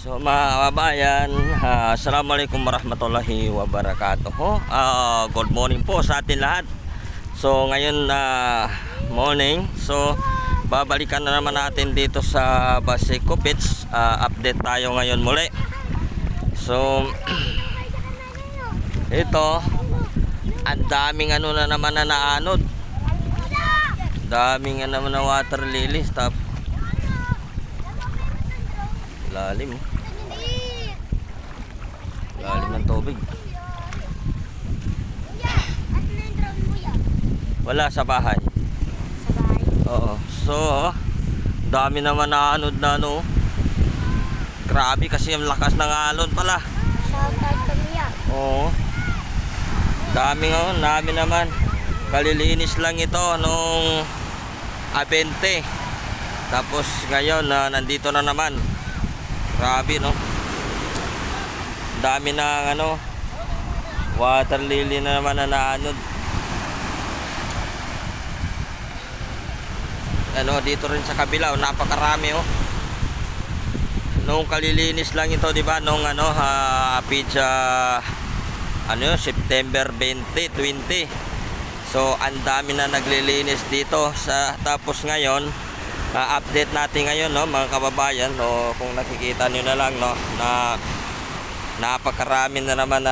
So mga kababayan, assalamualaikum warahmatullahi wabarakatuh. Good morning po sa atin lahat. So ngayon morning, so babalikan na naman natin dito sa Baseco Beach. Update tayo ngayon muli. So ito, ang daming ano na naman na naanod. Daming naman na water lilies. Lalim. Lalim ng tubig. Wala sa bahay. Sa bahay? Oo. So, dami naman naanod na no. Grabe kasi ang lakas ng alon pala. Shoutout to Mia. Oo. Dami naman. Kalilinis lang ito nung 20. Tapos ngayon nandito na naman. Grabe no. Dami na water lily na naman na naanod. Dito rin sa kabila, napakarami oh. Nung kalilinis lang ito, 'di ba? Nung pizza September 2020. So, ang dami na naglilinis dito tapos ngayon update natin ngayon mga kababayan kung nakikita niyo na lang na napakarami na naman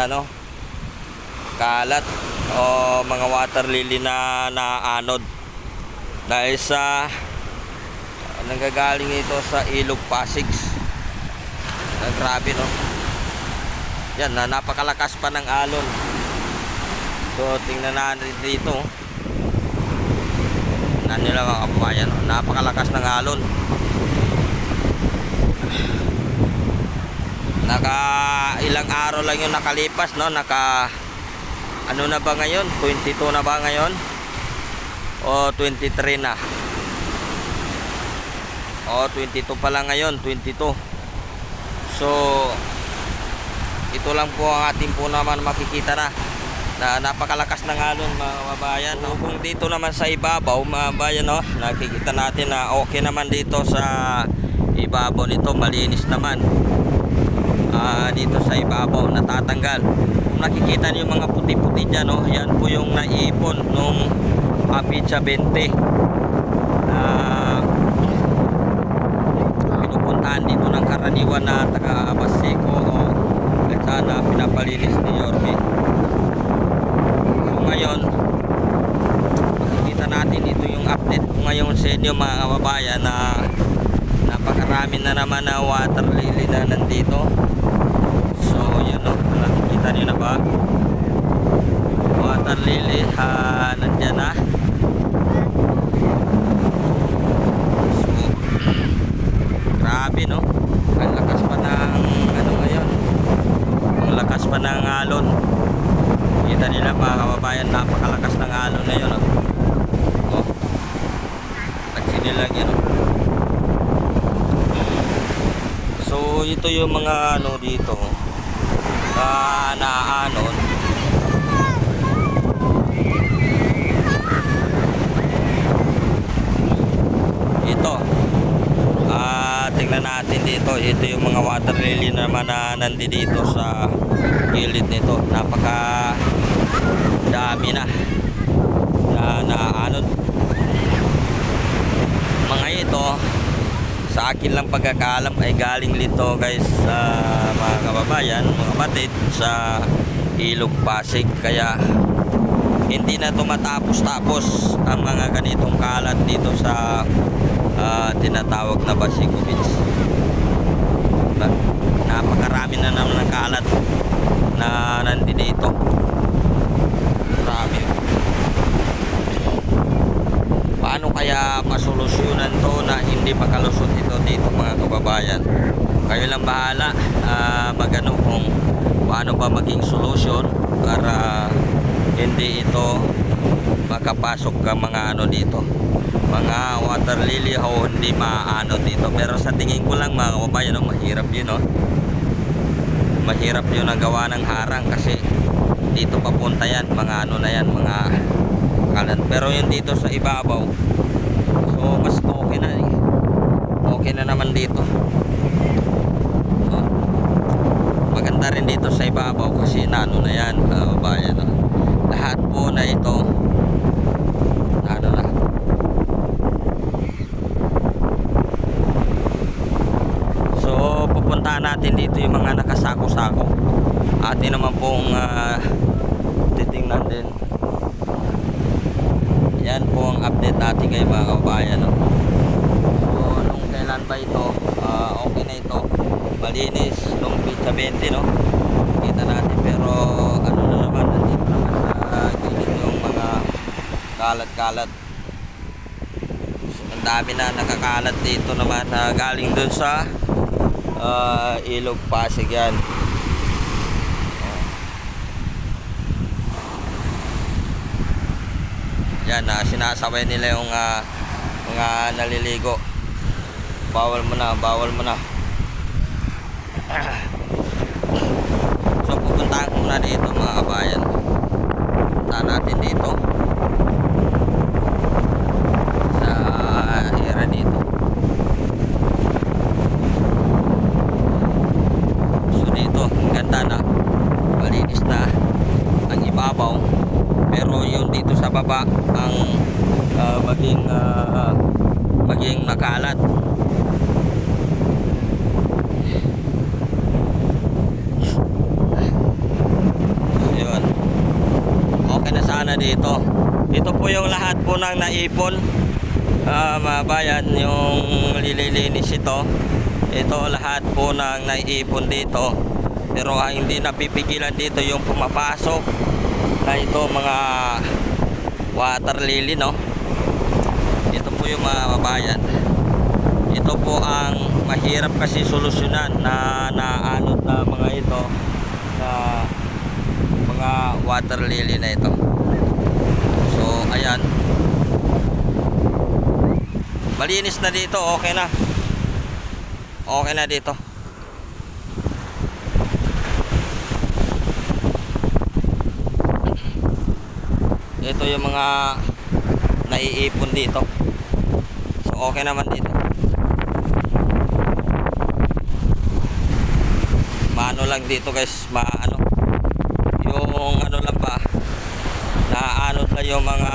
kalat o mga water lily na naanod dahil sa nanggagaling ito sa Ilog Pasig. Grabe yan, napakalakas pa ng alon. So tingnan natin dito nila mga kababayan, napakalakas ng alon. Ilang araw lang yung nakalipas na ba ngayon, 22 na ba ngayon o 23 na o 22 pa lang ngayon, 22. So ito lang po ang ating po naman makikita na napakalakas ng alon mga kababayan. Kung dito naman sa ibabaw mga kababayan nakikita natin na okay naman dito sa ibabaw nito, malinis naman. Dito sa ibabaw natatanggal. Kung nakikita niyo mga puti-puti dyan yan po yung naipon nung pizza 20 pinupuntahan dito ng karaniwan na taga Baseco at sana pinapalinis ni Yorme. Ngayon makikita natin ito yung update ko ngayon sa inyo mga kababayan na napakarami na naman na water lily na nandito. So yun nakikita nyo na ba water lily nandyan na. So grabe ang lakas pa ng ngayon, ang lakas pa ng alon. Kita nila mga kababayan, napakalakas ng alon na yun nagsinilang yun So ito yung mga dito naanon. Ito tingnan natin dito. Ito yung mga water lily naman na nandito sa gilid nito. Napaka dami na naanod. Mga ito sa akin lang pagkakaalam ay galing dito guys mga kababayan, mga kapatid, sa Ilog Pasig. Kaya hindi na tumatapos-tapos ang mga ganitong kalat dito sa tinatawag na Baseco Beach. Napakarami na naman ng kalat na nandito. Grabe. Paano kaya masolusyonan to na hindi makalusot ito dito mga kababayan? Kayo lang bahala kung paano ba maging solusyon para hindi ito makapasok ka mga dito, mga water lily hindi maano dito. Pero sa tingin ko lang mga kababayan mahirap yun mahirap yun ang gawa ng harang kasi dito papunta yan mga na yan, mga kalat. Pero yun dito sa ibabaw, so mas okay na naman dito. ano na yan, bayan, no? Lahat po na ito ano na. So pupuntahan natin dito yung mga nakasako-sako. Atin naman pong titingnan din. Yan po ang update natin kay mga kabayan, no? So nung kailan ba ito, okay na ito, malinis nung pizza 20, no? Kita natin, pero ano na naman, nandito naman sa gilid yung mga kalat-kalat. So, ang dami na nakakalat dito naman na galing dun sa Ilog Pasig yan. Yan, sinasabay nila yung mga naliligo. Bawal mo na, bawal mo na. So pupuntahan ko muna dito mga kabayan. Puntahan natin dito sa area dito. So dito, ang ganda na, malinis na ang ibabaw, pero yung dito sa baba ang maging makalat. Yun. Okay na sana dito. Ito po yung lahat po ng naipon, mga bayan, yung lililinis ito. Ito lahat po ng naipon dito. Pero hindi napipigilan dito yung pumapasok na ito mga water lily, no? Ito po yung mga babayan. Ito po ang mahirap kasi solusyonan na naanod na mga ito, na mga water lily na ito. So ayan, malinis na dito, okay na. Okay na dito. Ito yung mga naiipon dito. So okay naman dito. Maano lang dito guys, maano yung ano lang ba, naanod na yung mga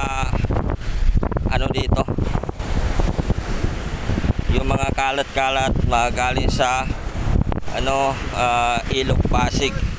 ano dito, yung mga kalat-kalat magaling sa ano, Ilog Pasig.